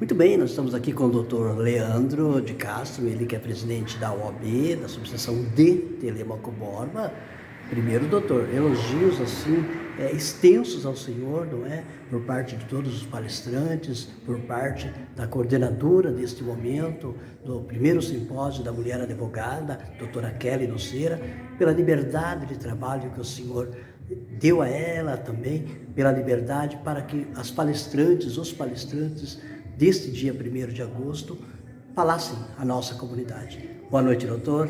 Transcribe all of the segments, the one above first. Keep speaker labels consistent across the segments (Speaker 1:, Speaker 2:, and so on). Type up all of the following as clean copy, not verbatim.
Speaker 1: Muito bem, nós estamos aqui com o Dr. Leandro de Castro, ele que é presidente da OAB, da subseção de Telêmaco Borba. Primeiro, doutor, elogios assim extensos ao senhor, não é? Por parte de todos os palestrantes, por parte da coordenadora deste momento, do primeiro simpósio da mulher advogada, doutora Kelly Nuceira, pela liberdade de trabalho que o senhor deu a ela também, pela liberdade para que os palestrantes deste dia 1º de agosto falassem à nossa comunidade. Boa noite, doutor.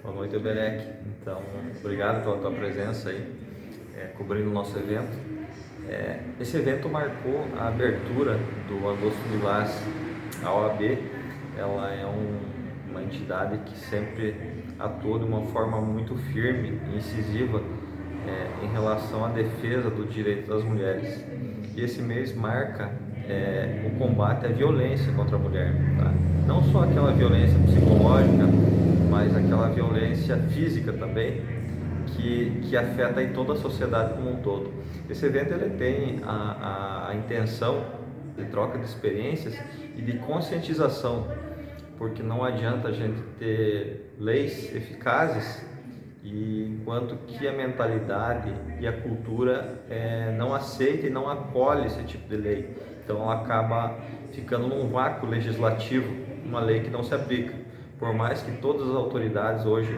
Speaker 2: Boa noite, Eberec. Então, obrigado pela tua presença aí, cobrindo o nosso evento. Esse evento marcou a abertura do Agosto Lilás. A OAB, ela é uma entidade que sempre atua de uma forma muito firme e incisiva em relação à defesa do direito das mulheres. E esse mês marca o combate à violência contra a mulher, tá? Não só aquela violência psicológica, mas aquela violência física também, que afeta aí toda a sociedade como um todo. Esse evento ele tem a intenção de troca de experiências e de conscientização, porque não adianta a gente ter leis eficazes enquanto que a mentalidade e a cultura não aceita e não acolhe esse tipo de lei. Então ela acaba ficando num vácuo legislativo, uma lei que não se aplica. Por mais que todas as autoridades hoje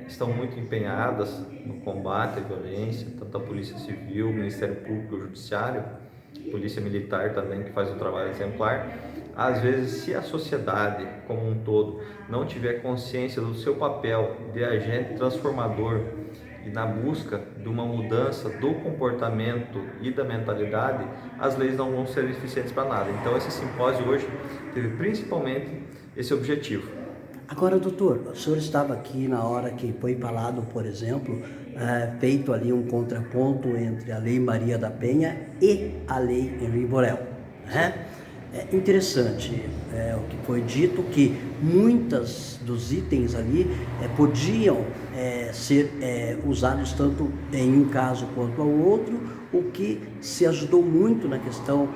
Speaker 2: estão muito empenhadas no combate à violência, tanto a Polícia Civil, o Ministério Público, o Judiciário, Polícia Militar também, que faz um trabalho exemplar, às vezes, se a sociedade como um todo não tiver consciência do seu papel de agente transformador e na busca de uma mudança do comportamento e da mentalidade, as leis não vão ser eficientes para nada. Então, esse simpósio hoje teve principalmente esse objetivo.
Speaker 1: Agora, doutor, o senhor estava aqui na hora que foi falado, por exemplo, feito ali um contraponto entre a Lei Maria da Penha e a Lei Henri Borel, né? É interessante o que foi dito, que muitos dos itens ali podiam ser usados tanto em um caso quanto ao outro. O que se ajudou muito na questão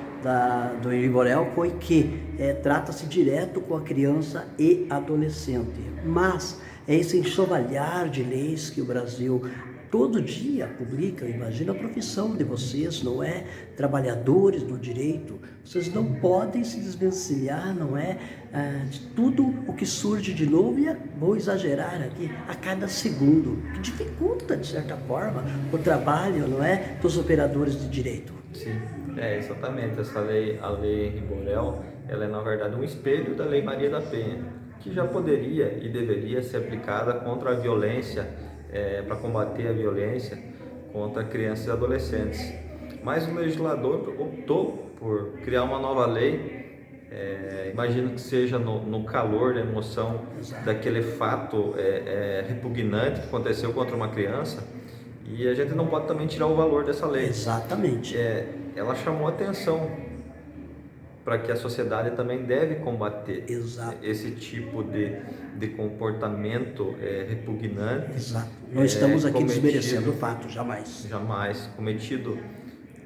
Speaker 1: do Henri Borel foi que trata-se direto com a criança e adolescente, mas esse enxovalhar de leis que o Brasil todo dia publica. Imagina a profissão de vocês, não é? Trabalhadores do direito, vocês não podem se desvencilhar, não é? De tudo o que surge de novo, e vou exagerar aqui, a cada segundo, que dificulta, de certa forma, o trabalho, não é? Dos operadores de direito.
Speaker 2: Sim, exatamente. Essa lei, a Lei Henri Borel, ela é na verdade um espelho da Lei Maria da Penha, que já poderia e deveria ser aplicada contra a violência, para combater a violência contra crianças e adolescentes. Mas o legislador optou por criar uma nova lei, imagino que seja no calor da emoção daquele fato repugnante que aconteceu contra uma criança, e a gente não pode também tirar o valor dessa lei.
Speaker 1: Exatamente.
Speaker 2: Ela chamou atenção para que a sociedade também deve combater esse tipo de comportamento repugnante.
Speaker 1: Exato. Não estamos aqui desmerecendo o fato, jamais.
Speaker 2: Jamais cometido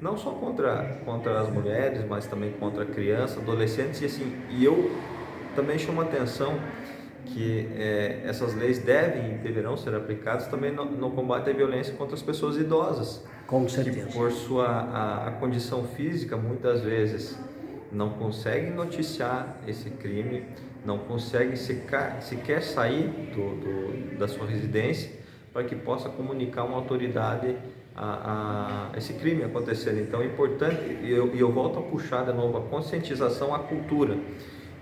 Speaker 2: não só contra as mulheres, mas também contra crianças, adolescentes, e eu também chamo a atenção que essas leis devem e deverão ser aplicadas também no combate à violência contra as pessoas idosas.
Speaker 1: Com certeza.
Speaker 2: Que por sua a condição física, muitas vezes, não conseguem noticiar esse crime, não conseguem sequer sair da sua residência para que possa comunicar uma autoridade a esse crime acontecer. Então é importante, e eu volto a puxar de novo, a conscientização, a cultura.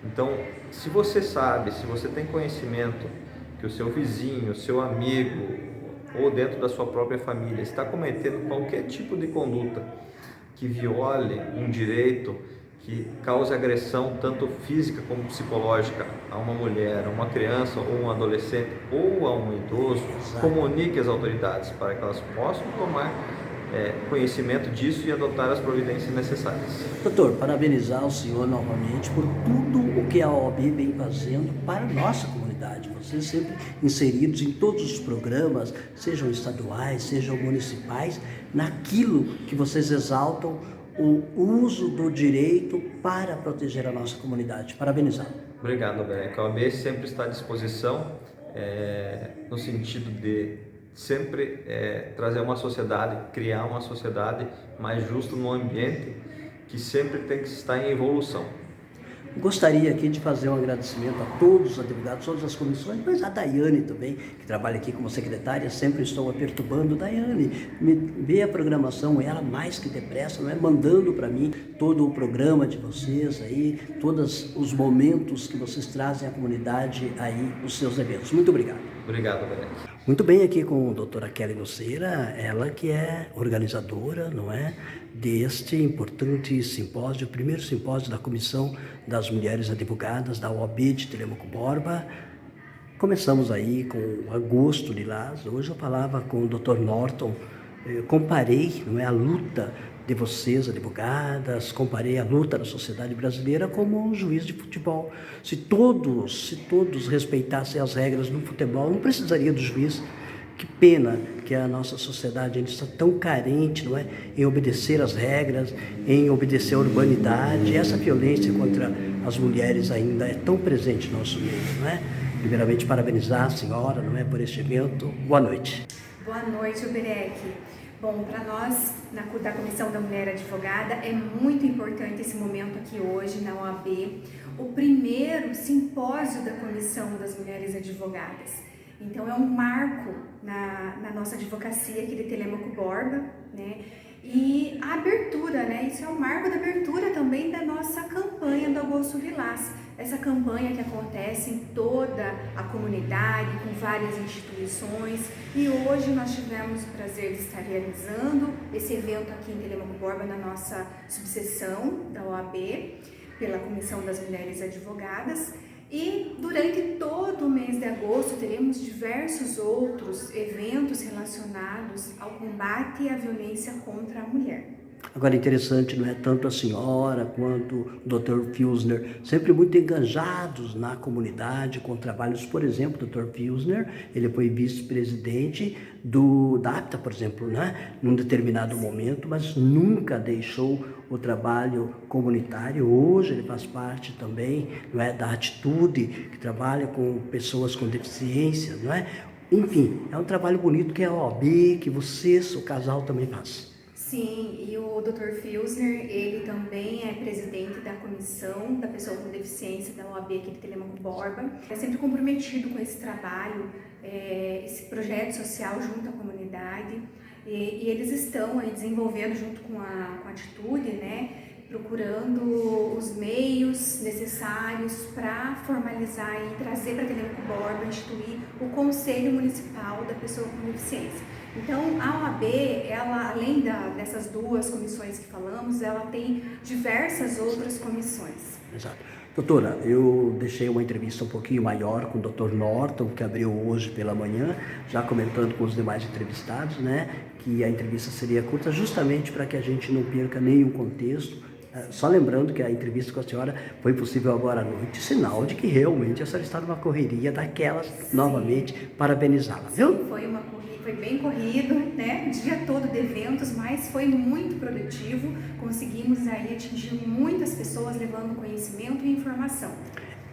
Speaker 2: Então, se você sabe, se você tem conhecimento que o seu vizinho, o seu amigo ou dentro da sua própria família está cometendo qualquer tipo de conduta que viole um direito, que cause agressão tanto física como psicológica a uma mulher, a uma criança ou um adolescente ou a um idoso, comunique às autoridades para que elas possam tomar conhecimento disso e adotar as providências necessárias.
Speaker 1: Doutor, parabenizar o senhor novamente por tudo o que a OAB vem fazendo para a nossa comunidade. Vocês sempre inseridos em todos os programas, sejam estaduais, sejam municipais, naquilo que vocês exaltam o uso do direito para proteger a nossa comunidade. Parabenizá-lo.
Speaker 2: Obrigado, Beck. A OAB sempre está à disposição, no sentido de sempre trazer uma sociedade, criar uma sociedade mais justa num ambiente que sempre tem que estar em evolução.
Speaker 1: Gostaria aqui de fazer um agradecimento a todos os advogados, todas as comissões, mas a Daiane também, que trabalha aqui como secretária, sempre estou a perturbando. Daiane, vê a programação, ela mais que depressa, não é? Mandando para mim todo o programa de vocês aí, todos os momentos que vocês trazem à comunidade aí, os seus eventos. Muito obrigado.
Speaker 2: Obrigado, Beck.
Speaker 1: Muito bem, aqui com a doutora Kelly Noceira, ela que é organizadora, não é, deste importante simpósio, o primeiro simpósio da Comissão das Mulheres Advogadas da OAB de Telêmaco Borba. Começamos aí com agosto lilás. Hoje eu falava com o Dr. Norton, comparei, não é, a luta de vocês, advogadas, comparei a luta da sociedade brasileira como um juiz de futebol. Se todos respeitassem as regras do futebol, não precisaria do juiz. Que pena que a nossa sociedade ainda está tão carente, não é, em obedecer as regras, em obedecer a urbanidade. Essa violência contra as mulheres ainda é tão presente no nosso meio, não é? Primeiramente, parabenizar a senhora, não é, por este evento. Boa noite.
Speaker 3: Boa noite, Uberec. Bom, para nós, da Comissão da Mulher Advogada, é muito importante esse momento aqui hoje na OAB, o primeiro simpósio da Comissão das Mulheres Advogadas. Então, é um marco na nossa advocacia aqui de Telêmaco Borba, né? E a abertura, né? Isso é o marco da abertura também da nossa campanha do Agosto Lilás. Essa campanha que acontece em toda a comunidade, com várias instituições. E hoje nós tivemos o prazer de estar realizando esse evento aqui em Telêmaco Borba, na nossa subseção da OAB, pela Comissão das Mulheres Advogadas. E durante todo o mês de agosto teremos diversos outros eventos relacionados ao combate à violência contra a mulher.
Speaker 1: Agora, interessante, não é, tanto a senhora quanto o Dr. Filsner, sempre muito engajados na comunidade, com trabalhos, por exemplo, o Dr. Filsner, ele foi vice-presidente da APTA, por exemplo, né, num determinado momento, mas nunca deixou o trabalho comunitário. Hoje ele faz parte também, não é, da Atitude, que trabalha com pessoas com deficiência, não é? Enfim, é um trabalho bonito que é a OAB, que vocês, o casal, também faz.
Speaker 3: Sim, e o Dr. Filsner, ele também é presidente da Comissão da Pessoa com Deficiência da OAB aqui de Telêmaco Borba. É sempre comprometido com esse trabalho, esse projeto social junto à comunidade. E eles estão aí desenvolvendo junto com a Atitude, né, procurando os meios necessários para formalizar e trazer para Telêmaco Borba, instituir o Conselho Municipal da Pessoa com Deficiência. Então, a OAB, ela, além dessas duas comissões que falamos, ela tem diversas outras comissões.
Speaker 1: Exato. Doutora, eu deixei uma entrevista um pouquinho maior com o Dr. Norton, que abriu hoje pela manhã, já comentando com os demais entrevistados, né, que a entrevista seria curta justamente para que a gente não perca nenhum contexto. Só lembrando que a entrevista com a senhora foi possível agora à noite, sinal de que realmente a senhora está numa correria daquelas. Sim. Novamente, parabenizá-la, viu?
Speaker 3: Sim, foi bem corrido, né? O dia todo de eventos, mas foi muito produtivo. Conseguimos aí atingir muitas pessoas, levando conhecimento e informação.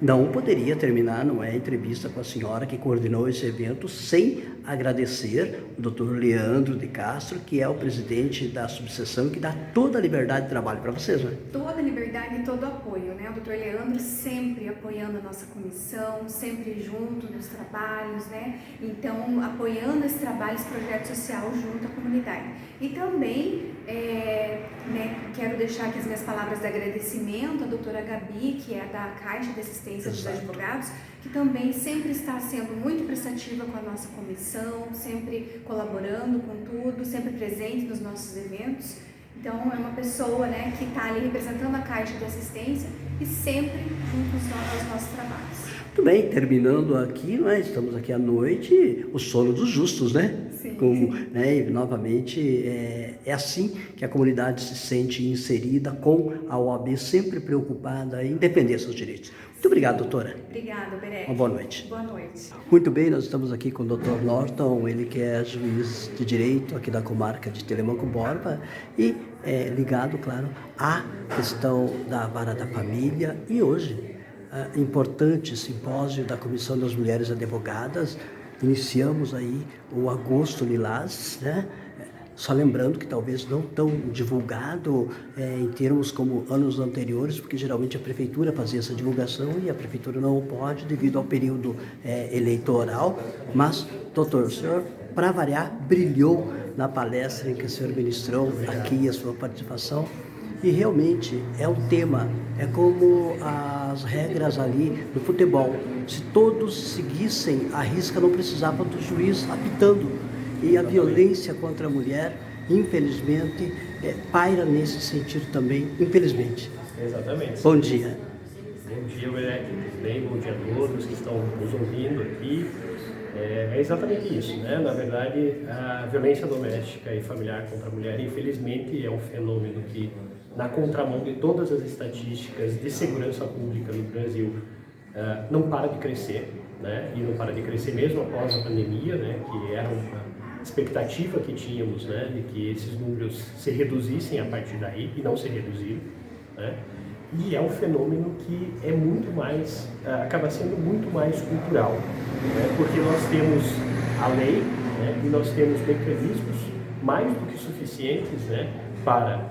Speaker 1: Não poderia terminar, não é, a entrevista com a senhora que coordenou esse evento sem agradecer o Dr. Leandro de Castro, que é o presidente da subseção e que dá toda a liberdade de trabalho para vocês, né?
Speaker 3: Toda a liberdade e todo o apoio, né? O Dr. Leandro sempre apoiando a nossa comissão, sempre junto nos trabalhos, né? Então, apoiando esse trabalho, esse projeto social junto à comunidade. E também, quero deixar aqui as minhas palavras de agradecimento à doutora Gabi, que é da Caixa de Assistência dos Advogados, que também sempre está sendo muito prestativa com a nossa comissão, sempre colaborando com tudo, sempre presente nos nossos eventos. Então, é uma pessoa, né, que está ali representando a Caixa de Assistência e sempre junto aos nossos trabalhos.
Speaker 1: Muito bem, terminando aqui, estamos aqui à noite, o sono dos justos, né? né, e novamente é assim que a comunidade se sente inserida, com a OAB sempre preocupada em defender seus direitos. Muito obrigado, doutora.
Speaker 3: Obrigada, Berek.
Speaker 1: Uma boa noite.
Speaker 3: Boa noite.
Speaker 1: Muito bem, nós estamos aqui com o Dr. Norton, ele que é juiz de direito aqui da comarca de Telemaco Borba e ligado, claro, à questão da vara da família. E hoje, importante simpósio da Comissão das Mulheres Advogadas, iniciamos aí o Agosto Lilás, né? Só lembrando que talvez não tão divulgado em termos como anos anteriores, porque geralmente a prefeitura fazia essa divulgação e a prefeitura não pode devido ao período eleitoral. Mas, doutor, o senhor, para variar, brilhou na palestra em que o senhor ministrou aqui a sua participação. E realmente é o tema, é como as regras ali do futebol. Se todos seguissem a risca, não precisava do juiz apitando. E a violência contra a mulher, infelizmente, paira nesse sentido também, infelizmente.
Speaker 4: Exatamente.
Speaker 1: Bom dia.
Speaker 4: Bom dia, Berek. Bem, bom dia a todos que estão nos ouvindo aqui. É exatamente isso, né? Na verdade, a violência doméstica e familiar contra a mulher, infelizmente, é um fenômeno que, na contramão de todas as estatísticas de segurança pública no Brasil, não para de crescer, né? E não para de crescer mesmo após a pandemia, né? Que era uma expectativa que tínhamos, né? De que esses números se reduzissem a partir daí e não se reduziram, né? E é um fenômeno que é muito mais, acaba sendo muito mais cultural, né? Porque nós temos a lei, né? E nós temos mecanismos mais do que suficientes, né? Para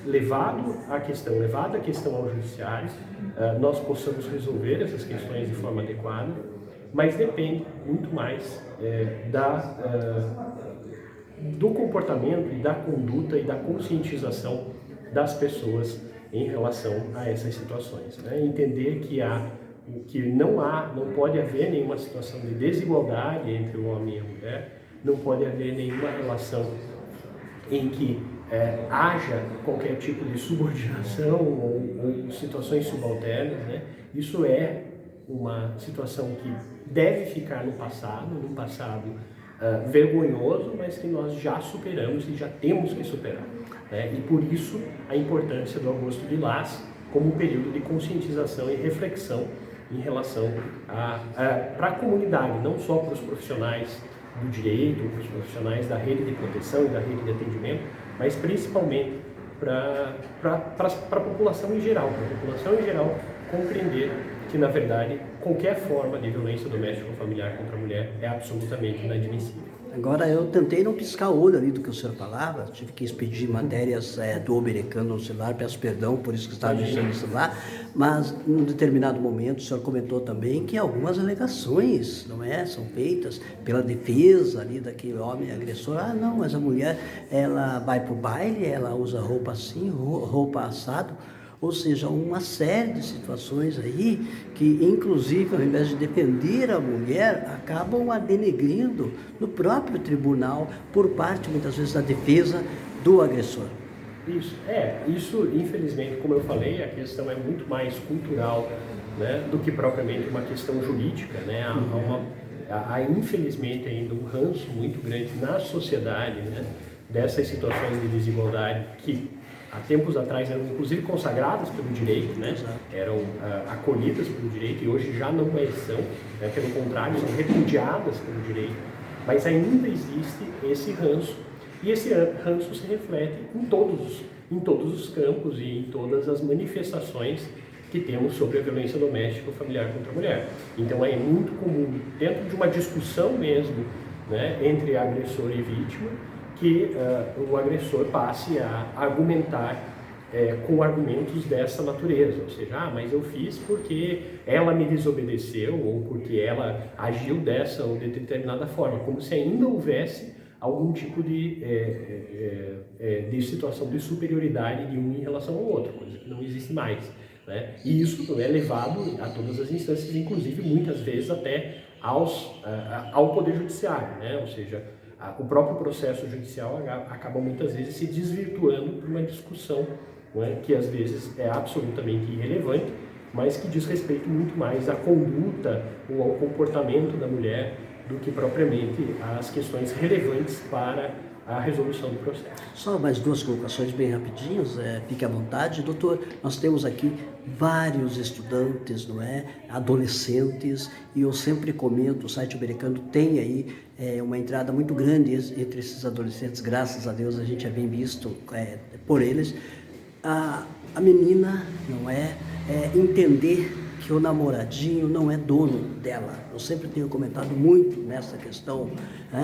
Speaker 4: levada a questão ao judiciário, nós possamos resolver essas questões de forma adequada, mas depende muito mais do comportamento e da conduta e da conscientização das pessoas em relação a essas situações, né? Entender que não pode haver nenhuma situação de desigualdade entre o homem e a mulher, não pode haver nenhuma relação em que haja qualquer tipo de subordinação ou situações subalternas, né? Isso é uma situação que deve ficar no passado, vergonhoso, mas que nós já superamos e já temos que superar, né? E por isso a importância do Agosto Lilás como um período de conscientização e reflexão em relação para a comunidade, não só para os profissionais do direito, para os profissionais da rede de proteção e da rede de atendimento, mas principalmente para a população em geral, compreender que, na verdade, qualquer forma de violência doméstica ou familiar contra a mulher é absolutamente inadmissível.
Speaker 1: Agora, eu tentei não piscar o olho ali do que o senhor falava, tive que expedir matérias do Oberecano no celular, peço perdão por isso que estava mexendo no celular, mas em um determinado momento o senhor comentou também que algumas alegações, não é, são feitas pela defesa ali daquele homem agressor. Ah, não, mas a mulher, ela vai para o baile, ela usa roupa assim, roupa assado. Ou seja, uma série de situações aí que, inclusive, ao invés de defender a mulher, acabam a denegrindo no próprio tribunal por parte, muitas vezes, da defesa do agressor.
Speaker 4: Isso, infelizmente, como eu falei, a questão é muito mais cultural, né, do que propriamente uma questão jurídica, né? Há, infelizmente, ainda um ranço muito grande na sociedade, né, dessas situações de desigualdade que há tempos atrás eram inclusive consagradas pelo direito, né? Eram acolhidas pelo direito e hoje já não são, né? Pelo contrário, são repudiadas pelo direito, mas ainda existe esse ranço e esse ranço se reflete em todos os campos e em todas as manifestações que temos sobre a violência doméstica ou familiar contra a mulher. Então é muito comum, dentro de uma discussão mesmo, né, entre agressor e vítima, que o agressor passe a argumentar com argumentos dessa natureza, ou seja, mas eu fiz porque ela me desobedeceu ou porque ela agiu dessa ou de determinada forma, como se ainda houvesse algum tipo de situação de superioridade de um em relação ao outro, coisa que não existe mais, né? E isso é levado a todas as instâncias, inclusive muitas vezes até ao Poder Judiciário, né? Ou seja, o próprio processo judicial acaba muitas vezes se desvirtuando por uma discussão, né, que às vezes é absolutamente irrelevante, mas que diz respeito muito mais à conduta ou ao comportamento da mulher do que propriamente as questões relevantes para a resolução do processo.
Speaker 1: Só mais duas colocações bem rapidinhas, fique à vontade. Doutor, nós temos aqui vários estudantes, não é? Adolescentes, e eu sempre comento, o site americano tem aí uma entrada muito grande entre esses adolescentes, graças a Deus a gente é bem visto por eles. A menina, não é? Entender que o namoradinho não é dono dela. Eu sempre tenho comentado muito nessa questão,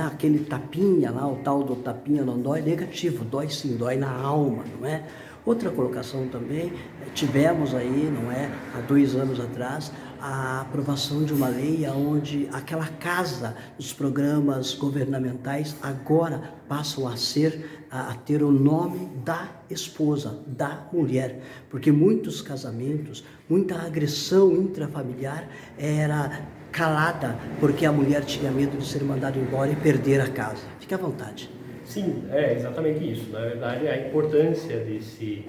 Speaker 1: aquele tapinha lá, o tal do tapinha não dói, negativo, dói sim, dói na alma, não é? Outra colocação também, tivemos aí, não é, há 2 anos atrás, a aprovação de uma lei onde aquela casa dos programas governamentais agora passam a ter o nome da esposa, da mulher, porque muitos casamentos, muita agressão intrafamiliar era calada porque a mulher tinha medo de ser mandada embora e perder a casa. Fique à vontade.
Speaker 4: Sim, é exatamente isso. Na verdade, a importância de se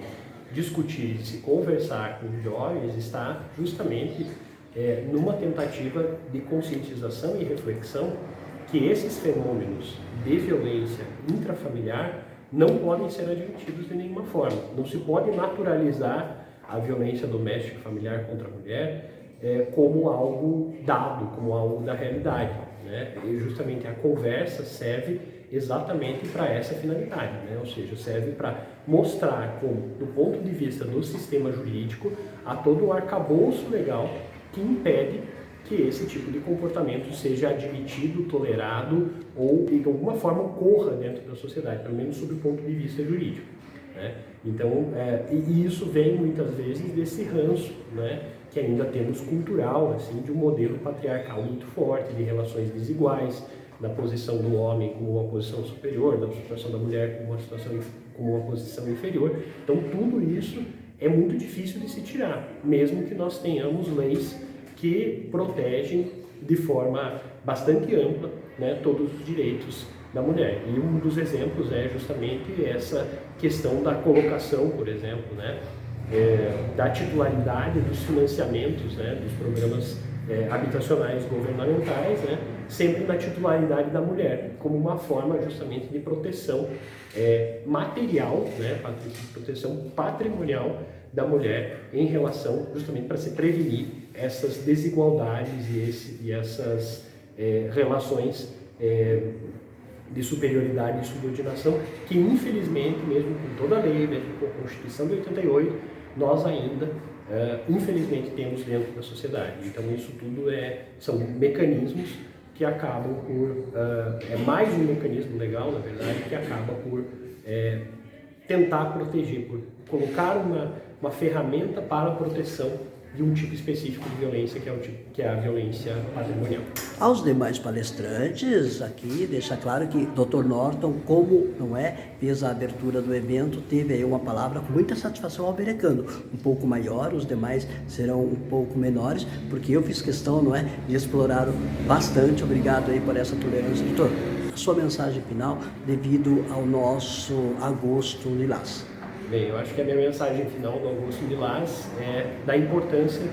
Speaker 4: discutir, de se conversar com os jovens está justamente numa tentativa de conscientização e reflexão que esses fenômenos de violência intrafamiliar não podem ser admitidos de nenhuma forma. Não se pode naturalizar a violência doméstica familiar contra a mulher como algo dado, como algo da realidade, né? E justamente a conversa serve exatamente para essa finalidade, né? Ou seja, serve para mostrar como, do ponto de vista do sistema jurídico, há todo o arcabouço legal que impede que esse tipo de comportamento seja admitido, tolerado ou de alguma forma ocorra dentro da sociedade, pelo menos sob o ponto de vista jurídico, né? Então, e isso vem muitas vezes desse ranço, né, que ainda temos cultural, assim, de um modelo patriarcal muito forte, de relações desiguais, da posição do homem como uma posição superior, da situação da mulher como uma posição inferior. Então, tudo isso é muito difícil de se tirar, mesmo que nós tenhamos leis que protegem de forma bastante ampla, né, todos os direitos da mulher. E um dos exemplos é justamente essa questão da colocação, por exemplo, né, da titularidade dos financiamentos, né, dos programas habitacionais governamentais, né, sempre na titularidade da mulher, como uma forma justamente de proteção material, né, proteção patrimonial da mulher em relação justamente para se prevenir essas desigualdades e essas relações de superioridade e subordinação que, infelizmente, mesmo com toda a lei, mesmo com a Constituição de 88, nós ainda, infelizmente, temos dentro da sociedade. Então, isso tudo são mecanismos que acabam por... é mais um mecanismo legal, na verdade, que acaba por tentar proteger, por colocar uma ferramenta para a proteção de um tipo específico de violência, que é a violência patrimonial.
Speaker 1: Aos demais palestrantes aqui, deixa claro que Dr. Norton, como fez a abertura do evento, teve aí uma palavra com muita satisfação ao americano, um pouco maior, os demais serão um pouco menores, porque eu fiz questão, de explorar bastante. Obrigado aí por essa tolerância, doutor. A sua mensagem final devido ao nosso Agosto Lilás.
Speaker 4: Bem, eu acho que a minha mensagem final do Agosto Lilás é da importância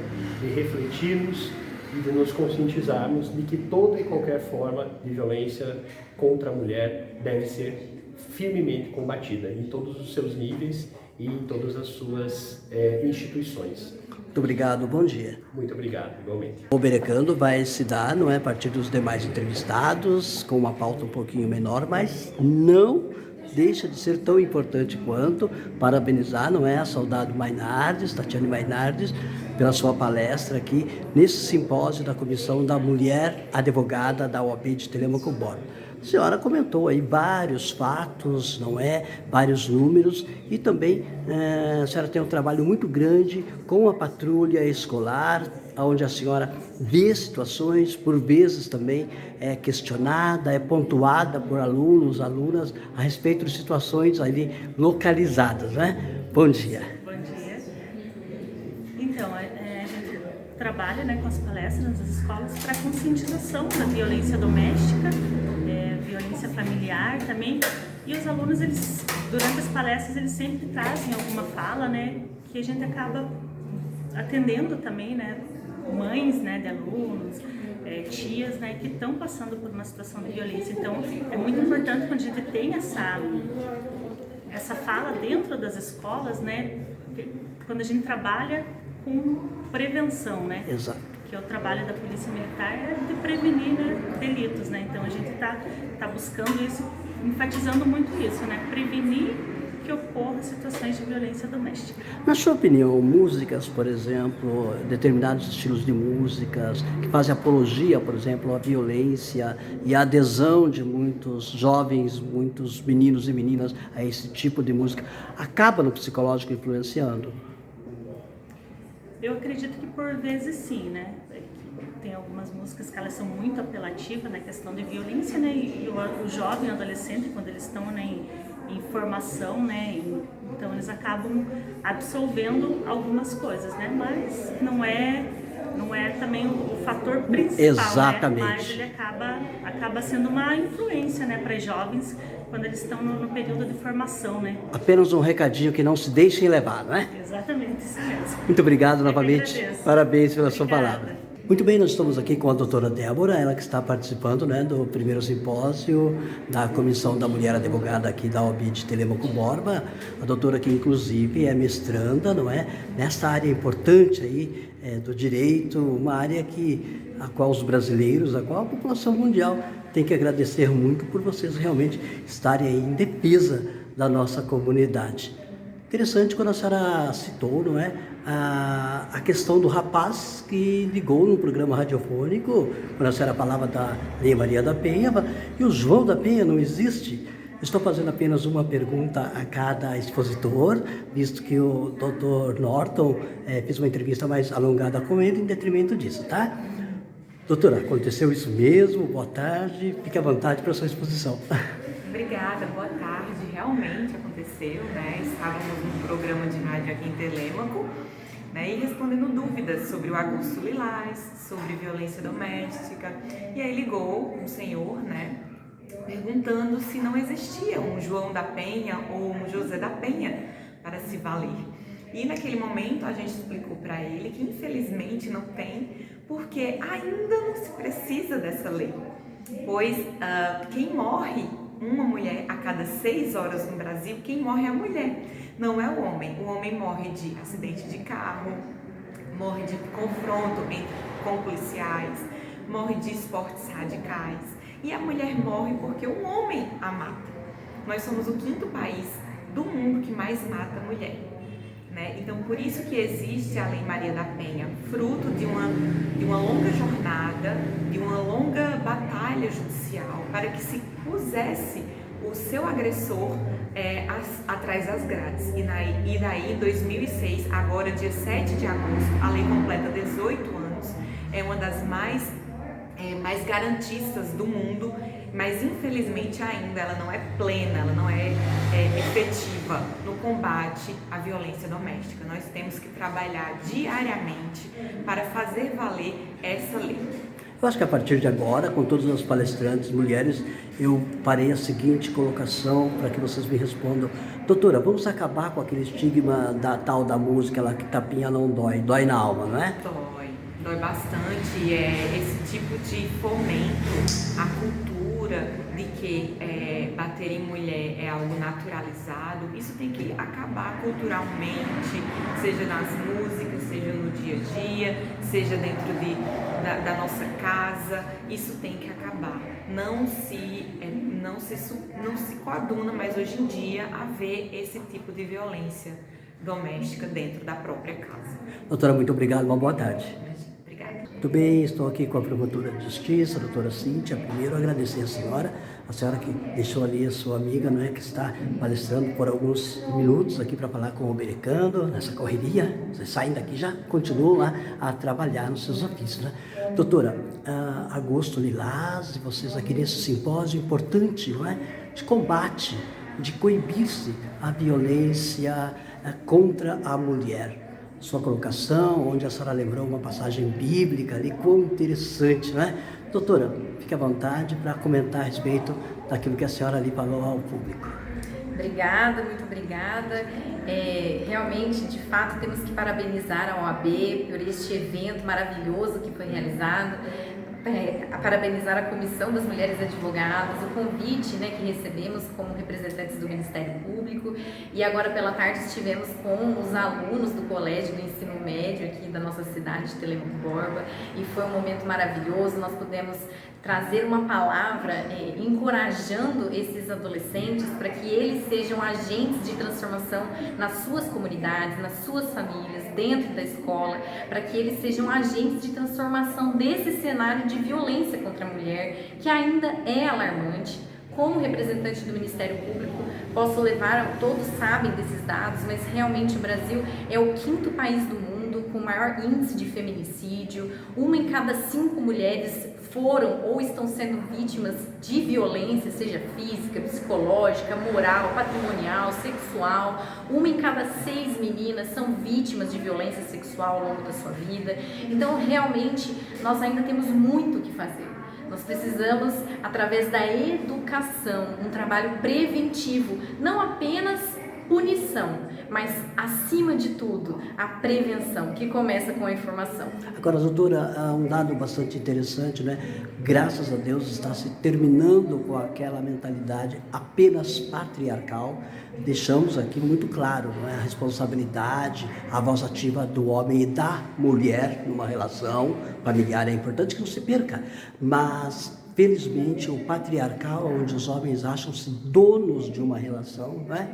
Speaker 4: de refletirmos e de nos conscientizarmos de que toda e qualquer forma de violência contra a mulher deve ser firmemente combatida em todos os seus níveis e em todas as suas instituições.
Speaker 1: Muito obrigado, bom dia.
Speaker 4: Muito obrigado, igualmente.
Speaker 1: O Berecando vai se dar, a partir dos demais entrevistados, com uma pauta um pouquinho menor, mas não deixa de ser tão importante quanto. Parabenizar, a saudade Mainardes, Tatiane Mainardes, pela sua palestra aqui nesse simpósio da Comissão da Mulher Advogada da OAB de Telêmaco Borba. A senhora comentou aí vários fatos, vários números, e também a senhora tem um trabalho muito grande com a patrulha escolar, onde a senhora vê situações, por vezes também é questionada, é pontuada por alunos, alunas, a respeito de situações ali localizadas, Bom dia.
Speaker 5: Bom dia. Então, a gente trabalha com as palestras nas escolas para conscientização da violência doméstica, violência familiar também, e os alunos, durante as palestras, eles sempre trazem alguma fala, que a gente acaba atendendo também, mães, né, de alunos, tias, né, que estão passando por uma situação de violência. Então, é muito importante quando a gente tem essa fala dentro das escolas, né, quando a gente trabalha com prevenção, né?
Speaker 1: Exato.
Speaker 5: Que é o trabalho da Polícia Militar é de prevenir, né, delitos, né? Então a gente tá buscando isso, enfatizando muito isso, né? Prevenir que ocorram situações de violência doméstica.
Speaker 1: Na sua opinião, músicas, por exemplo, determinados estilos de músicas que fazem apologia, por exemplo, à violência e à adesão de muitos jovens, muitos meninos e meninas a esse tipo de música, acaba no psicológico influenciando?
Speaker 5: Eu acredito que por vezes sim, né? Tem algumas músicas que elas são muito apelativas na questão de violência, né? E o jovem, o adolescente, quando eles estão, né, em formação, né? Então eles acabam absorvendo algumas coisas, né? Mas não é também o fator principal,
Speaker 1: exatamente,
Speaker 5: né? Mas ele acaba sendo uma influência, né, para jovens quando eles estão no período de formação, né?
Speaker 1: Apenas um recadinho que não se deixem levar, não é?
Speaker 5: Exatamente, isso mesmo.
Speaker 1: Muito obrigado novamente. Parabéns pela sua
Speaker 5: Obrigada.
Speaker 1: palavra. Muito bem, nós estamos aqui com a doutora Débora, ela que está participando, né, do primeiro simpósio da Comissão da Mulher Advogada aqui da OAB de Telêmaco Borba. A doutora que inclusive é mestranda, não é? Nessa área importante aí do direito, uma área a qual os brasileiros, a qual a população mundial tem que agradecer muito por vocês realmente estarem aí em defesa da nossa comunidade. Interessante quando a senhora citou, não é, a questão do rapaz que ligou no programa radiofônico, quando a senhora falava da Lei Maria da Penha, e o João da Penha não existe. Estou fazendo apenas uma pergunta a cada expositor, visto que o Dr. Norton fez uma entrevista mais alongada com ele em detrimento disso, tá? Doutora, aconteceu isso mesmo? Boa tarde, fique à vontade para a sua exposição.
Speaker 6: Obrigada, boa tarde. Realmente aconteceu, né? Estávamos num programa de rádio aqui em Telêmaco, né? E respondendo dúvidas sobre o agosto lilás, sobre violência doméstica. E aí ligou um senhor, né? Perguntando se não existia um João da Penha ou um José da Penha para se valer. E naquele momento a gente explicou para ele que infelizmente não tem, porque ainda não se precisa dessa lei. Pois quem morre, uma mulher a cada 6 horas no Brasil, quem morre é a mulher, não é o homem. O homem morre de acidente de carro, morre de confronto com policiais, morre de esportes radicais. E a mulher morre porque o homem a mata. Nós somos o 5º país do mundo que mais mata a mulher, né? Então, por isso que existe a Lei Maria da Penha, fruto de uma longa jornada, de uma longa batalha judicial, para que se pusesse o seu agressor atrás das grades. E daí, em 2006, agora dia 7 de agosto, a lei completa 18 anos, é uma das mais garantistas do mundo, mas infelizmente ainda ela não é plena, ela não é efetiva no combate à violência doméstica. Nós temos que trabalhar diariamente para fazer valer essa lei.
Speaker 1: Eu acho que a partir de agora, com todas as palestrantes mulheres, eu parei a seguinte colocação para que vocês me respondam. Doutora, vamos acabar com aquele estigma da tal da música lá que tapinha não dói, dói na alma, não é?
Speaker 6: Dói bastante. Esse tipo de fomento à cultura de que bater em mulher é algo naturalizado, isso tem que acabar culturalmente, seja nas músicas, seja no dia a dia, seja dentro da nossa casa. Isso tem que acabar. Não se coaduna mais hoje em dia a ver esse tipo de violência doméstica dentro da própria casa.
Speaker 1: Doutora, muito obrigado, uma boa tarde.
Speaker 6: Obrigada.
Speaker 1: Muito bem, estou aqui com a promotora de justiça, a doutora Cíntia. Primeiro, agradecer a senhora que deixou ali a sua amiga, não é, que está palestrando por alguns minutos aqui para falar com o Berecando, nessa correria. Vocês saem daqui já continuam lá a trabalhar nos seus ofícios, né? Doutora, agosto lilás, vocês aqui nesse simpósio importante, não é, de combate, de coibir-se a violência contra a mulher. Sua colocação, onde a senhora lembrou uma passagem bíblica ali, quão interessante, não é? Doutora, fique à vontade para comentar a respeito daquilo que a senhora ali falou ao público.
Speaker 7: Obrigada, muito obrigada. Realmente, de fato, temos que parabenizar a OAB por este evento maravilhoso que foi realizado. Parabenizar a Comissão das Mulheres Advogadas, o convite, né, que recebemos como representantes do Ministério Público, e agora pela tarde estivemos com os alunos do Colégio do Ensino Médio aqui da nossa cidade de Telêmaco Borba, e foi um momento maravilhoso. Nós pudemos trazer uma palavra encorajando esses adolescentes para que eles sejam agentes de transformação nas suas comunidades, nas suas famílias, dentro da escola, para que eles sejam agentes de transformação desse cenário de violência contra a mulher, que ainda é alarmante. Como representante do Ministério Público, posso levar, todos sabem desses dados, mas realmente o Brasil é o 5º país do mundo com o maior índice de feminicídio. 1 em cada 5 mulheres foram ou estão sendo vítimas de violência, seja física, psicológica, moral, patrimonial, sexual. 1 em cada 6 meninas são vítimas de violência sexual ao longo da sua vida. Então, realmente, nós ainda temos muito o que fazer. Nós precisamos, através da educação, um trabalho preventivo, não apenas punição, mas, acima de tudo, a prevenção, que começa com a informação.
Speaker 1: Agora, doutora, um dado bastante interessante, né? Graças a Deus está se terminando com aquela mentalidade apenas patriarcal. Deixamos aqui muito claro, não é? A responsabilidade, a voz ativa do homem e da mulher numa relação familiar é importante que não se perca, mas felizmente o patriarcal, onde os homens acham-se donos de uma relação, não é?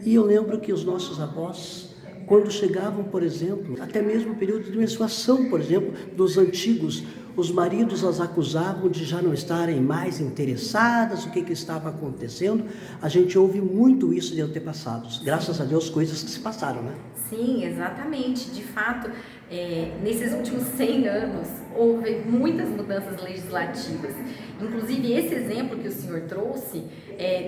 Speaker 1: E eu lembro que os nossos avós, quando chegavam, por exemplo, até mesmo o período de menstruação, por exemplo, dos antigos, os maridos as acusavam de já não estarem mais interessadas, o que estava acontecendo. A gente ouve muito isso de antepassados. Graças a Deus, coisas que se passaram, né?
Speaker 7: Sim, exatamente. De fato, nesses últimos 100 anos, houve muitas mudanças legislativas. Inclusive, esse exemplo que o senhor trouxe,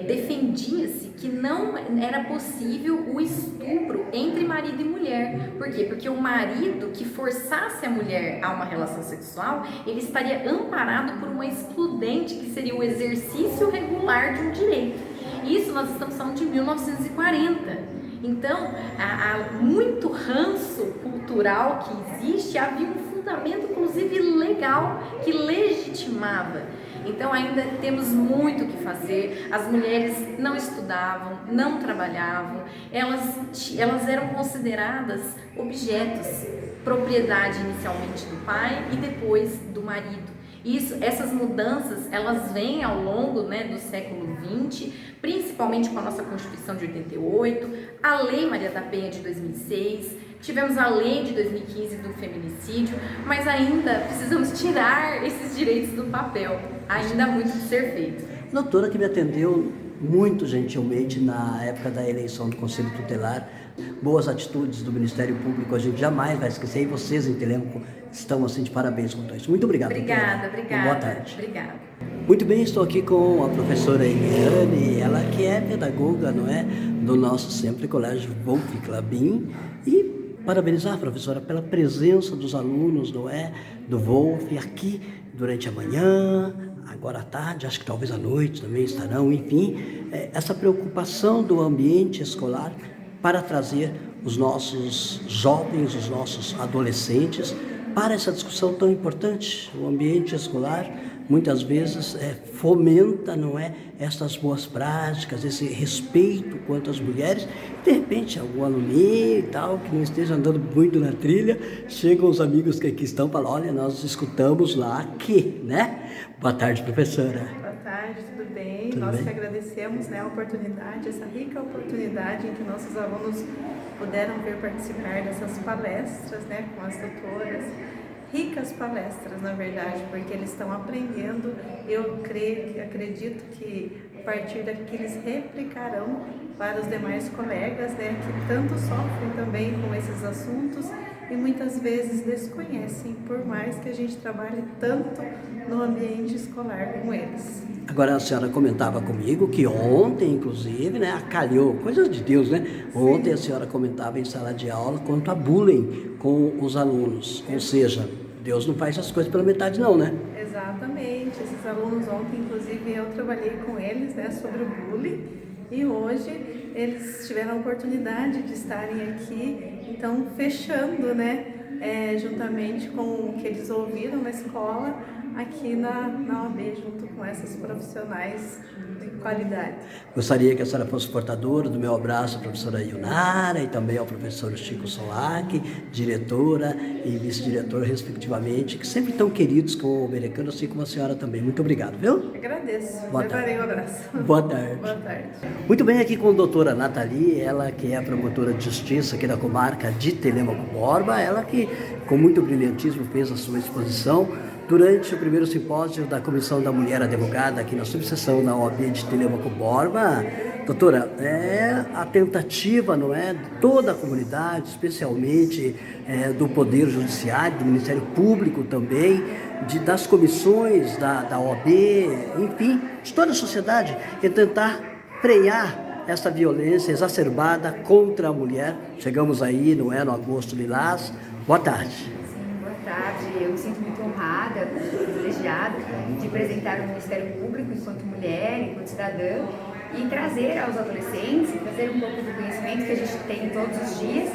Speaker 7: defendia-se que não era possível o estupro entre marido e mulher. Por quê? Porque o marido que forçasse a mulher a uma relação sexual, ele estaria amparado por uma excludente, que seria o exercício regular de um direito. Isso nós estamos falando de 1940. Então, há muito ranço cultural que existe, havia um fundamento, inclusive legal, que legitimava. Então, ainda temos muito o que fazer. As mulheres não estudavam, não trabalhavam, elas eram consideradas objetos, propriedade inicialmente do pai e depois do marido. Essas mudanças, elas vêm ao longo, né, do século XX, principalmente com a nossa Constituição de 88, a Lei Maria da Penha de 2006, tivemos a Lei de 2015 do feminicídio, mas ainda precisamos tirar esses direitos do papel. Ainda há muito de ser feito.
Speaker 1: Doutora que me atendeu muito gentilmente na época da eleição do Conselho Tutelar, boas atitudes do Ministério Público, a gente jamais vai esquecer, e vocês em Telêmaco estão assim de parabéns com isso. Muito obrigado.
Speaker 7: Obrigada.
Speaker 1: Boa tarde.
Speaker 7: Obrigada.
Speaker 1: Muito bem, estou aqui com a professora Eliane, ela que é pedagoga, não é, do nosso sempre Colégio Wolf Clabin, e parabenizar a professora pela presença dos alunos, não é, do Wolf aqui durante a manhã, agora à tarde, acho que talvez à noite também estarão, enfim, essa preocupação do ambiente escolar para trazer os nossos jovens, os nossos adolescentes para essa discussão tão importante. O ambiente escolar muitas vezes fomenta, não é, essas boas práticas, esse respeito quanto às mulheres. De repente, algum aluninho e tal, que não esteja andando muito na trilha, chegam os amigos que aqui estão e falam, olha, nós escutamos lá que, né? Boa tarde, professora.
Speaker 8: Boa tarde, tudo bem?
Speaker 1: Tudo
Speaker 8: Nós
Speaker 1: bem?
Speaker 8: que agradecemos, né, a oportunidade, essa rica oportunidade em que nossos alunos puderam vir participar dessas palestras, né, com as doutoras. Ricas palestras, na verdade, porque eles estão aprendendo. Eu acredito que a partir daqui eles replicarão para os demais colegas, né, que tanto sofrem também com esses assuntos e muitas vezes desconhecem, por mais que a gente trabalhe tanto no ambiente escolar com eles.
Speaker 1: Agora a senhora comentava comigo que ontem, inclusive, né, acalhou, coisas de Deus, né? Ontem a senhora comentava em sala de aula quanto a bullying com os alunos, ou seja, Deus não faz as coisas pela metade não, né?
Speaker 8: Exatamente, esses alunos ontem, inclusive, eu trabalhei com eles, né, sobre o bullying, E hoje eles tiveram a oportunidade de estarem aqui, então fechando, né, juntamente com o que eles ouviram na escola, aqui na OAB, junto com essas profissionais de qualidade.
Speaker 1: Gostaria que a senhora fosse portadora do meu abraço à professora Ionara e também ao professor Chico Solac, diretora e vice-diretor, respectivamente, que sempre tão queridos com o Berecano, assim como a senhora também. Muito obrigado, viu?
Speaker 8: Agradeço.
Speaker 1: Boa
Speaker 8: Levarei
Speaker 1: tarde.
Speaker 8: um abraço.
Speaker 1: Boa tarde.
Speaker 8: Boa tarde.
Speaker 1: Muito bem, aqui com a doutora Nathalie, ela que é promotora de justiça aqui da comarca de Telêmaco Borba, ela que com muito brilhantismo fez a sua exposição durante o primeiro simpósio da Comissão da Mulher Advogada aqui na subseção da OAB de Telêmaco Borba. Doutora, é a tentativa, não é, de toda a comunidade, especialmente do Poder Judiciário, do Ministério Público também, das comissões da OAB, enfim, de toda a sociedade, é tentar frear essa violência exacerbada contra a mulher. Chegamos aí, não é, no Agosto Lilás. Boa tarde.
Speaker 9: Sim, boa tarde. Eu me sinto muito honrada, privilegiada de representar o Ministério Público enquanto mulher, enquanto cidadã, e trazer aos adolescentes, trazer um pouco do conhecimento que a gente tem todos os dias,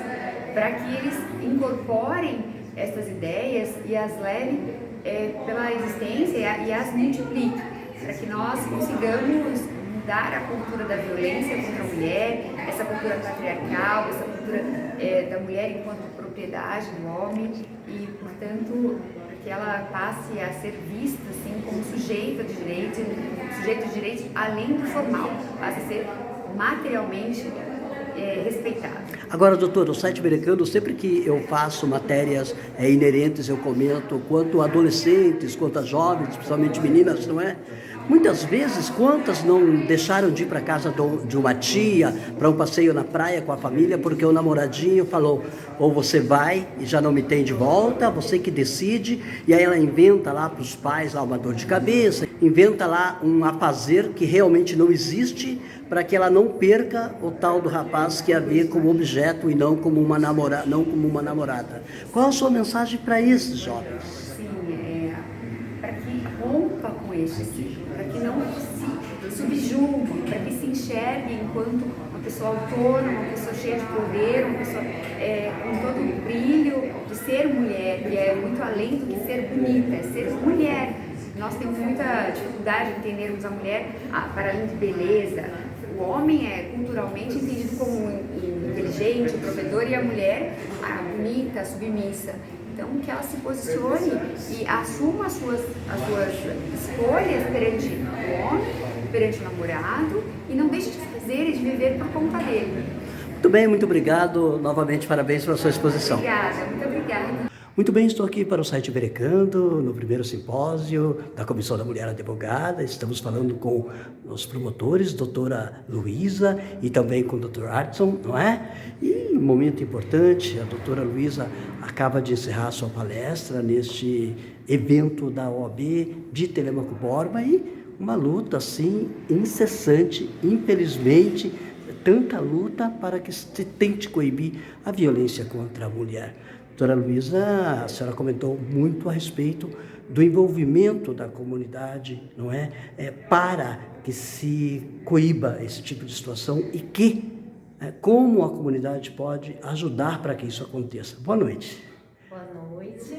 Speaker 9: para que eles incorporem essas ideias e as levem pela existência e as multipliquem, para que nós consigamos mudar a cultura da violência contra a mulher, essa cultura patriarcal, essa cultura da mulher enquanto propriedade do homem e, portanto, que ela passe a ser vista assim como sujeito de direitos além do formal, passe a ser materialmente respeitado.
Speaker 1: Agora, doutor, o site Berecano, sempre que eu faço matérias inerentes, eu comento quanto adolescentes, quanto a jovens, principalmente meninas, não é? Muitas vezes, quantas não deixaram de ir para casa de uma tia, para um passeio na praia com a família, porque o namoradinho falou, ou você vai e já não me tem de volta, você que decide, e aí ela inventa lá para os pais lá uma dor de cabeça, inventa lá um afazer que realmente não existe, para que ela não perca o tal do rapaz que a vê como objeto e não como uma namorada. Qual a sua mensagem para esses jovens?
Speaker 9: Sim, para que rompa com esse ciclo, para que não se subjugue, para que se enxergue enquanto uma pessoa autônoma, uma pessoa cheia de poder, uma pessoa com todo o brilho de ser mulher, e é muito além do que ser bonita, é ser mulher. Nós temos muita dificuldade de entendermos a mulher para além de beleza. O homem é culturalmente entendido como inteligente, provedor, e a mulher bonita, submissa. Então, que ela se posicione e assuma as suas escolhas perante o homem, perante o namorado, e não deixe de fazer e de viver por conta dele.
Speaker 1: Muito bem, muito obrigado. Novamente, parabéns pela sua exposição.
Speaker 9: Obrigada, muito obrigada.
Speaker 1: Muito bem, estou aqui para o site Berecando, no primeiro simpósio da Comissão da Mulher Advogada. Estamos falando com os promotores, doutora Luísa e também com o doutor Adson, não é? E um momento importante, a doutora Luísa acaba de encerrar sua palestra neste evento da OAB de Telêmaco Borba e uma luta, assim, incessante, infelizmente, tanta luta para que se tente coibir a violência contra a mulher. Doutora Luísa, a senhora comentou muito a respeito do envolvimento da comunidade, não é? Para que se coíba esse tipo de situação e como a comunidade pode ajudar para que isso aconteça. Boa noite.
Speaker 10: Boa noite.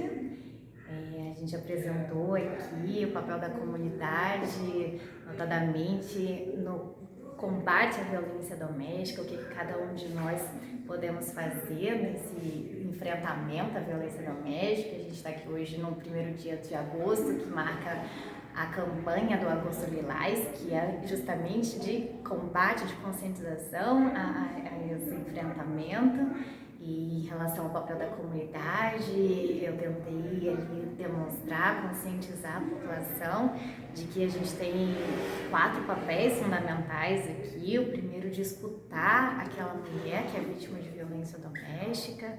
Speaker 10: A gente apresentou aqui o papel da comunidade, notadamente no combate à violência doméstica, o que cada um de nós podemos fazer nesse enfrentamento à violência doméstica. A gente está aqui hoje no primeiro dia de agosto, que marca a campanha do Agosto Lilás, que é justamente de combate, de conscientização a esse enfrentamento. E em relação ao papel da comunidade, eu tentei ali demonstrar, conscientizar a população de que a gente tem 4 papéis fundamentais aqui. O primeiro, de escutar aquela mulher que é vítima de violência doméstica.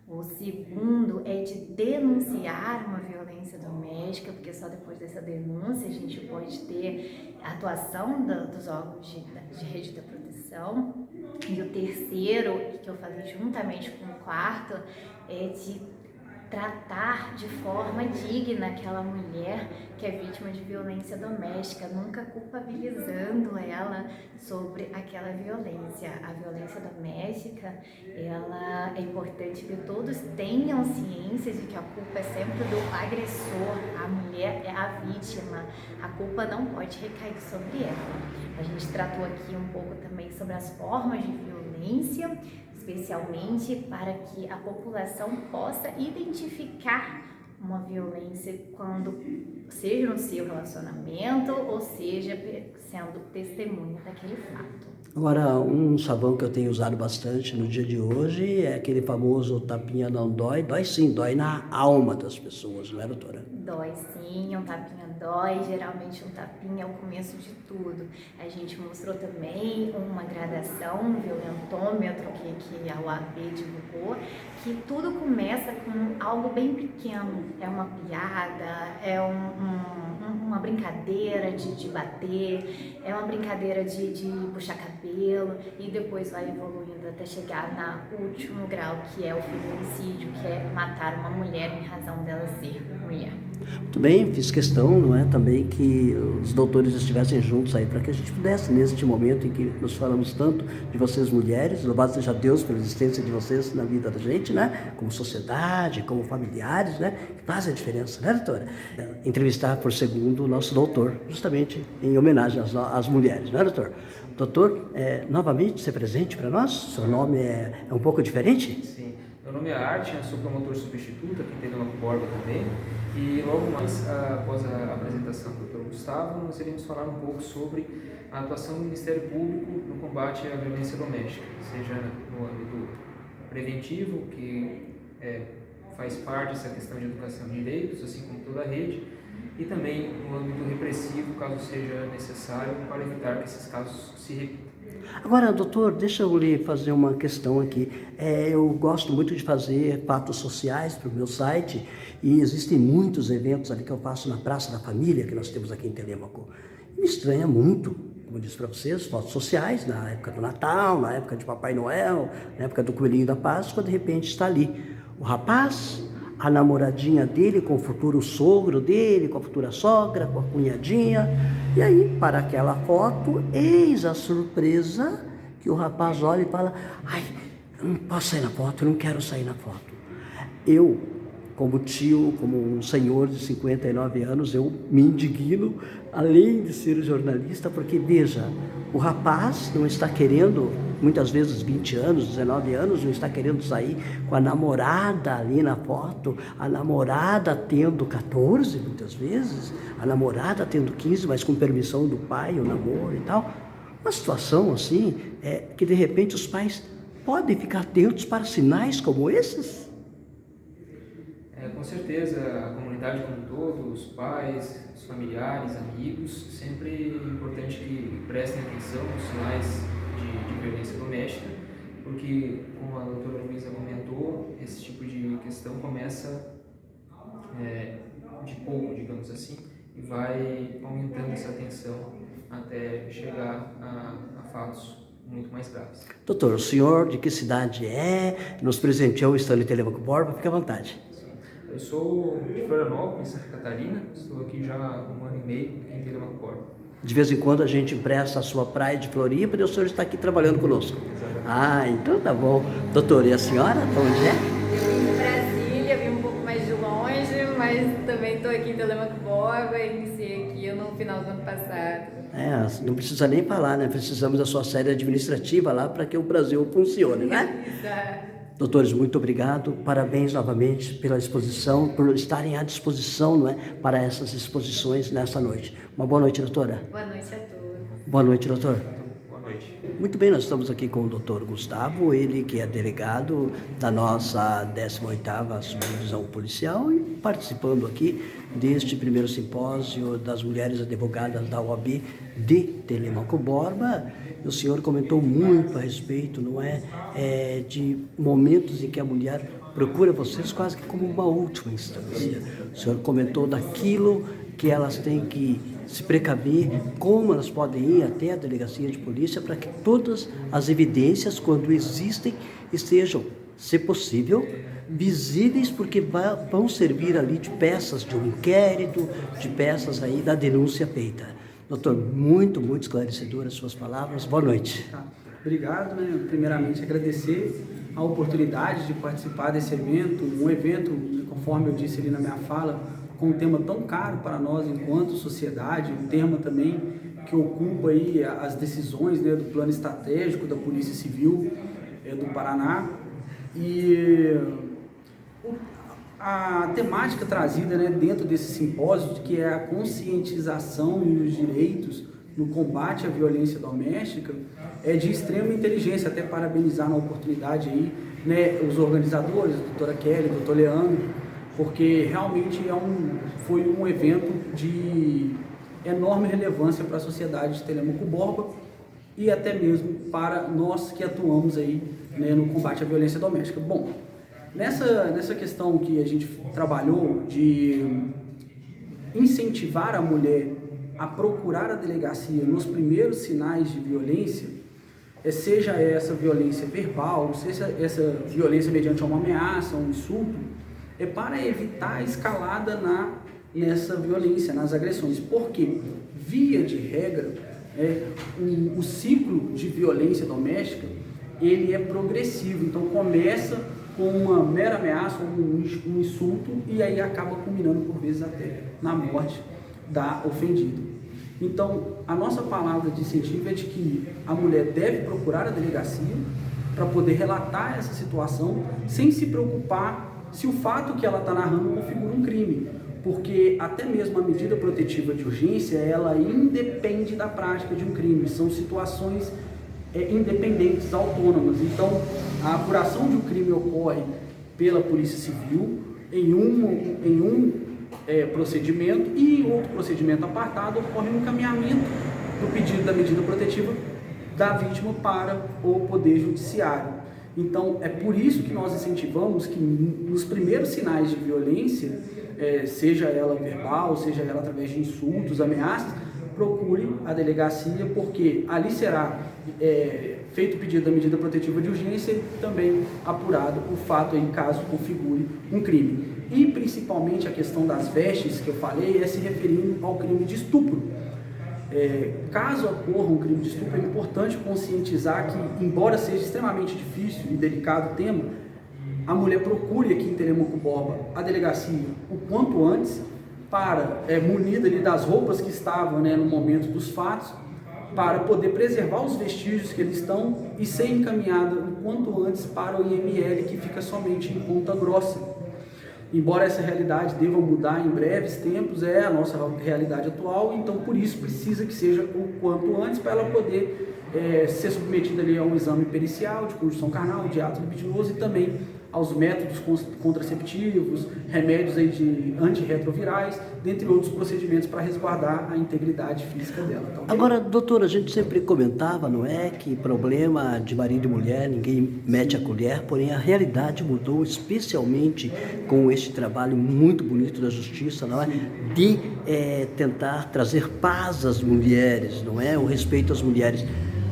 Speaker 10: O segundo é de denunciar uma violência doméstica, porque só depois dessa denúncia a gente pode ter a atuação dos órgãos de rede da proteção. E o terceiro, que eu falei juntamente com o quarto, é de tratar de forma digna aquela mulher que é vítima de violência doméstica, nunca culpabilizando ela sobre aquela violência. A violência doméstica, ela é importante que todos tenham ciência de que a culpa é sempre do agressor, a mulher é a vítima, a culpa não pode recair sobre ela. A gente tratou aqui um pouco também sobre as formas de violência, especialmente para que a população possa identificar uma violência quando seja no seu relacionamento ou seja sendo testemunha daquele fato.
Speaker 1: Agora, um sabão que eu tenho usado bastante no dia de hoje é aquele famoso tapinha não dói. Dói sim, dói na alma das pessoas, não é, doutora?
Speaker 10: Dói sim, um tapinha dói, geralmente um tapinha é o começo de tudo. A gente mostrou também uma gradação, um violentômetro que a UAB divulgou, que tudo começa com algo bem pequeno. É uma piada, é uma brincadeira de bater, é uma brincadeira de puxar cabelo e depois vai evoluindo até chegar no último grau, que é o feminicídio, que é matar uma mulher em razão dela ser mulher.
Speaker 1: Muito bem, fiz questão, não é, também que os doutores estivessem juntos aí para que a gente pudesse, neste momento em que nós falamos tanto de vocês mulheres, louvado seja Deus pela existência de vocês na vida da gente, né, como sociedade, como familiares, né, que faz a diferença, né, doutora? Entrevistar por segundo o nosso doutor, justamente em homenagem às mulheres, né, doutor? Doutor, novamente, ser presente para nós, seu nome é um pouco diferente?
Speaker 11: Sim. Meu nome é Artin, sou promotor substituto aqui em Telemaco Borba também. E logo mais, após a apresentação do Dr. Gustavo, nós iremos falar um pouco sobre a atuação do Ministério Público no combate à violência doméstica, seja no âmbito preventivo, que faz parte dessa questão de educação de direitos, assim como toda a rede, e também no âmbito repressivo, caso seja necessário, para evitar que esses casos se repitam.
Speaker 1: Agora, doutor, deixa eu lhe fazer uma questão aqui. Eu gosto muito de fazer fatos sociais para o meu site e existem muitos eventos ali que eu faço na Praça da Família, que nós temos aqui em Telêmaco. Me estranha muito, como eu disse para vocês, fotos sociais na época do Natal, na época de Papai Noel, na época do Coelhinho da Páscoa, de repente está ali o rapaz, a namoradinha dele com o futuro sogro dele, com a futura sogra, com a cunhadinha. E aí, para aquela foto, eis a surpresa que o rapaz olha e fala: ai, eu não posso sair na foto, eu não quero sair na foto. Eu, como tio, como um senhor de 59 anos, eu me indigno, além de ser jornalista, porque, veja, o rapaz não está querendo, muitas vezes 20 anos, 19 anos, não está querendo sair com a namorada ali na foto, a namorada tendo 14, muitas vezes, a namorada tendo 15, mas com permissão do pai, o namoro e tal. Uma situação assim, que de repente os pais podem ficar atentos para sinais como esses?
Speaker 11: Com certeza, a comunidade como um todo, os pais, os familiares, amigos, sempre é importante que prestem atenção aos sinais de violência doméstica, porque, como a doutora Luísa comentou, esse tipo de questão começa de pouco, digamos assim, e vai aumentando essa tensão até chegar a fatos muito mais graves.
Speaker 1: Doutor, o senhor de que cidade é? Nos presenteou estando em Telêmaco Borba, fique à vontade.
Speaker 11: Eu sou de Florianópolis, Santa Catarina, estou aqui já há 1 ano e meio em Telêmaco Borba.
Speaker 1: De vez em quando a gente empresta a sua praia de Floripa e o senhor está aqui trabalhando conosco.
Speaker 11: Exatamente.
Speaker 1: Ah, então tá bom. Doutor, e a senhora, de onde é?
Speaker 10: Eu vim de Brasília, vim um pouco mais de longe, mas também estou aqui em Telêmaco Borba e iniciei aqui no final do ano passado.
Speaker 1: Não precisa nem falar, né? Precisamos da sua sede administrativa lá para que o Brasil funcione, né?
Speaker 10: Exato.
Speaker 1: Doutores, muito obrigado, parabéns novamente pela exposição, por estarem à disposição, não é, para essas exposições nessa noite. Uma boa noite, doutora.
Speaker 10: Boa noite a todos.
Speaker 1: Boa noite, doutor.
Speaker 11: Boa noite.
Speaker 1: Muito bem, nós estamos aqui com o doutor Gustavo, ele que é delegado da nossa 18ª Subdivisão Policial e participando aqui deste primeiro simpósio das mulheres advogadas da OAB de Telêmaco Borba. O senhor comentou muito a respeito, não é, de momentos em que a mulher procura vocês quase que como uma última instância. O senhor comentou daquilo que elas têm que se precaver, como elas podem ir até a delegacia de polícia para que todas as evidências, quando existem, estejam se possível, visíveis, porque vão servir ali de peças de um inquérito, de peças aí da denúncia feita. Doutor, muito esclarecedoras suas palavras. Boa noite.
Speaker 12: Tá. Obrigado, né? Primeiramente agradecer a oportunidade de participar desse evento, um evento, conforme eu disse ali na minha fala, com um tema tão caro para nós enquanto sociedade, um tema também que ocupa aí as decisões, né, do plano estratégico da Polícia Civil do Paraná. E a temática trazida, né, dentro desse simpósio, que é a conscientização e os direitos no combate à violência doméstica, é de extrema inteligência. Até parabenizar na oportunidade aí, né, os organizadores, a doutora Kelly, o doutor Leandro, porque realmente foi um evento de enorme relevância para a sociedade de Telêmaco Borba e até mesmo para nós que atuamos aí, né, no combate à violência doméstica. Bom, nessa questão que a gente trabalhou de incentivar a mulher a procurar a delegacia nos primeiros sinais de violência, seja essa violência verbal, seja essa violência mediante uma ameaça, um insulto, é para evitar a escalada nessa violência, nas agressões. Porque, via de regra, o ciclo de violência doméstica, ele é progressivo. Então, começa com uma mera ameaça, um insulto, e aí acaba culminando, por vezes, até na morte da ofendida. Então, a nossa palavra de incentivo é de que a mulher deve procurar a delegacia para poder relatar essa situação sem se preocupar se o fato que ela está narrando configura um crime, porque até mesmo a medida protetiva de urgência, ela independe da prática de um crime, são situações independentes, autônomas. Então, a apuração de um crime ocorre pela Polícia Civil em um procedimento, e em outro procedimento apartado ocorre um encaminhamento do pedido da medida protetiva da vítima para o Poder Judiciário. Então, é por isso que nós incentivamos que nos primeiros sinais de violência, seja ela verbal, seja ela através de insultos, ameaças, procure a delegacia, porque ali será feito o pedido da medida protetiva de urgência e também apurado o fato em caso configure um crime. E principalmente a questão das vestes que eu falei se referindo ao crime de estupro. Caso ocorra um crime de estupro, é importante conscientizar que, embora seja extremamente difícil e delicado o tema, a mulher procure aqui em Telêmaco Borba a delegacia o quanto antes, munida ali das roupas que estavam, né, no momento dos fatos, para poder preservar os vestígios que eles estão e ser encaminhada o quanto antes para o IML, que fica somente em Ponta Grossa. Embora essa realidade deva mudar em breves tempos, é a nossa realidade atual, então por isso precisa que seja o quanto antes para ela poder ser submetida ali a um exame pericial de conjunção carnal, de ato libidinoso e também aos métodos contraceptivos, remédios aí de antirretrovirais, dentre outros procedimentos para resguardar a integridade física dela. Tá, okay?
Speaker 1: Agora, doutora, a gente sempre comentava, não é, que problema de marido e mulher, ninguém mete a colher, porém a realidade mudou, especialmente com este trabalho muito bonito da Justiça, não é, de tentar trazer paz às mulheres, não é, o respeito às mulheres.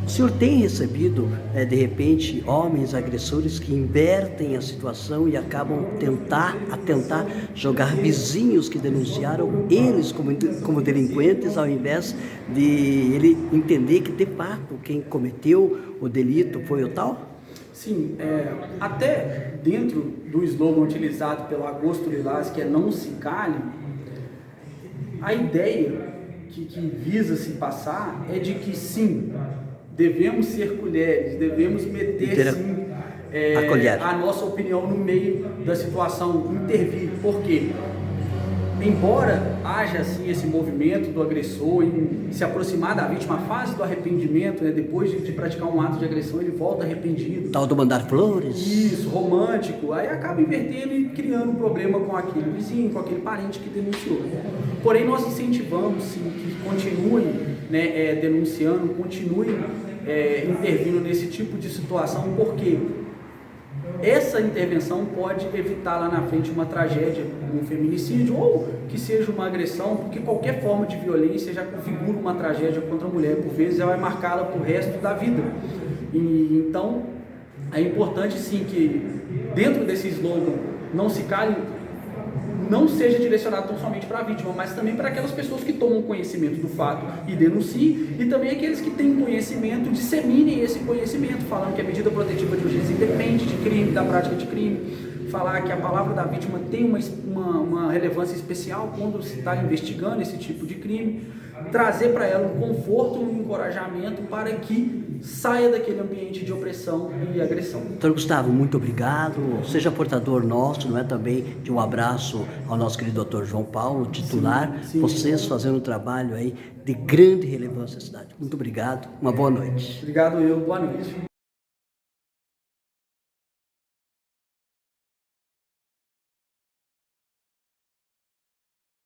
Speaker 1: O senhor tem recebido, de repente, homens agressores que invertem a situação e acabam tentar jogar vizinhos que denunciaram eles como delinquentes, ao invés de ele entender que, de fato, quem cometeu o delito foi o tal?
Speaker 12: Sim, até dentro do slogan utilizado pelo Agosto Lilás, que é não se cale, a ideia que visa se passar é de que sim, devemos ser colheres, devemos meter sim a nossa opinião no meio da situação, intervir. Por quê? Embora haja assim esse movimento do agressor em se aproximar da vítima, a fase do arrependimento, né, depois de praticar um ato de agressão, ele volta arrependido.
Speaker 1: Tal do mandar flores.
Speaker 12: Isso, romântico. Aí acaba invertendo e criando um problema com aquele vizinho, com aquele parente que denunciou. Porém, nós incentivamos sim, que continuem, né, denunciando, continuem intervindo nesse tipo de situação, porque essa intervenção pode evitar lá na frente uma tragédia, um feminicídio, ou que seja uma agressão, porque qualquer forma de violência já configura uma tragédia contra a mulher, por vezes ela vai marcá-la para o resto da vida. E então, É importante sim que dentro desse slogan não seja direcionado tão somente para a vítima, mas também para aquelas pessoas que tomam conhecimento do fato e denunciem, e também aqueles que têm conhecimento, disseminem esse conhecimento, falando que a medida protetiva de urgência independe de crime, da prática de crime, falar que a palavra da vítima tem uma relevância especial quando se está investigando esse tipo de crime, trazer para ela um conforto e um encorajamento para que saia daquele ambiente de opressão e agressão.
Speaker 1: Doutor Gustavo, muito obrigado. Seja portador nosso, não é, também de um abraço ao nosso querido doutor João Paulo, titular. Sim. Vocês fazendo um trabalho aí de grande relevância na cidade. Muito obrigado. Uma boa noite.
Speaker 12: Obrigado, boa noite.